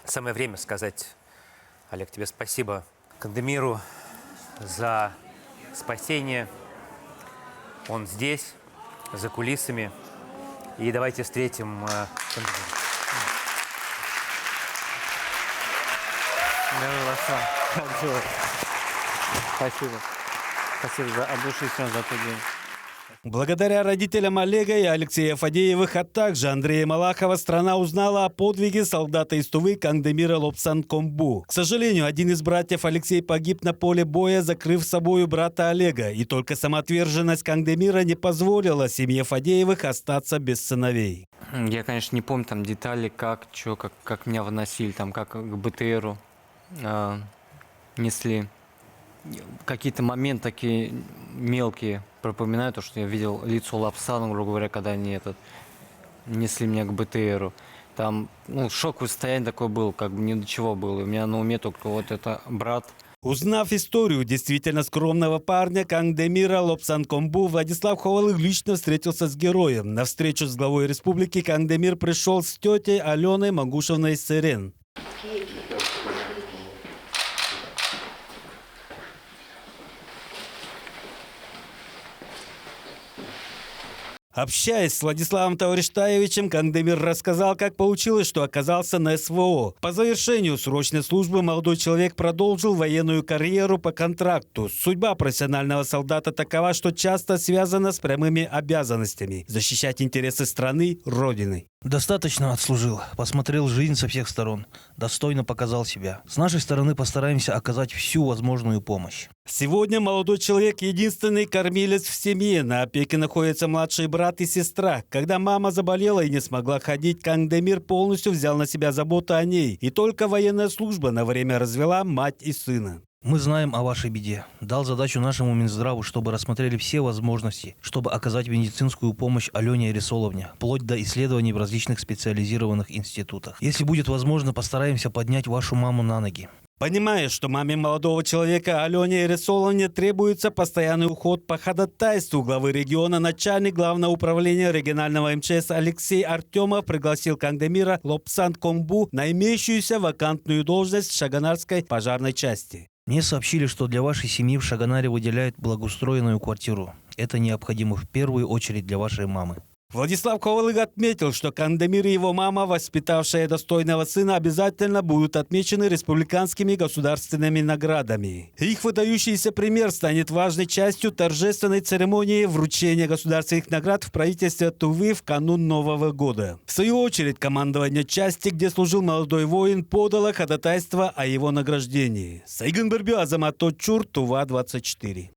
Самое время сказать, Олег, тебе спасибо, Кандемиру, за спасение. Он здесь, за кулисами. И давайте встретим Кандемира. Спасибо. Спасибо от души всем за тот день. Благодаря родителям Олега и Алексея Фадеевых, а также Андрея Малахова, страна узнала о подвиге солдата из Тувы Кандемира Лобсанкомбу. К сожалению, один из братьев, Алексей, погиб на поле боя, закрыв собою брата Олега. И только самоотверженность Кандемира не позволила семье Фадеевых остаться без сыновей. Я, конечно, не помню там детали, как меня выносили, там, как к БТРу несли. Какие-то моменты такие мелкие пропоминаю, то, что я видел лицо Лапсана, грубо говоря, когда они несли меня к БТРу. Там шоковое состояние такое было, как бы ни до чего было. У меня на уме только вот это брат. Узнав историю действительно скромного парня Кандемира Лобсанкомбу, Владислав Ховалых лично встретился с героем. На встречу с главой республики Кандемир пришел с тетей Аленой Магушевной Сырен. Общаясь с Владиславом Тавриштаевичем, Кандемир рассказал, как получилось, что оказался на СВО. По завершению срочной службы молодой человек продолжил военную карьеру по контракту. Судьба профессионального солдата такова, что часто связана с прямыми обязанностями – защищать интересы страны, Родины. Достаточно отслужил, посмотрел жизнь со всех сторон, достойно показал себя. С нашей стороны постараемся оказать всю возможную помощь. Сегодня молодой человек – единственный кормилец в семье. На опеке находятся младший брат и сестра. Когда мама заболела и не смогла ходить, Кандемир полностью взял на себя заботу о ней. И только военная служба на время развела мать и сына. Мы знаем о вашей беде. Дал задачу нашему Минздраву, чтобы рассмотрели все возможности, чтобы оказать медицинскую помощь Алене Ересоловне, вплоть до исследований в различных специализированных институтах. Если будет возможно, постараемся поднять вашу маму на ноги. Понимая, что маме молодого человека Алене Ересоловне требуется постоянный уход по ходатайству главы региона, начальник главного управления регионального МЧС Алексей Артемов пригласил Кандемира Лобсанкомбу на имеющуюся вакантную должность в Шаганарской пожарной части. Мне сообщили, что для вашей семьи в Шаганаре выделяют благоустроенную квартиру. Это необходимо в первую очередь для вашей мамы. Владислав Ховалых отметил, что Кандемир и его мама, воспитавшая достойного сына, обязательно будут отмечены республиканскими государственными наградами. Их выдающийся пример станет важной частью торжественной церемонии вручения государственных наград в правительстве Тувы в канун Нового года. В свою очередь, командование части, где служил молодой воин, подало ходатайство о его награждении. Сайгын Бербю, Азамат Тотчур, Тува 24.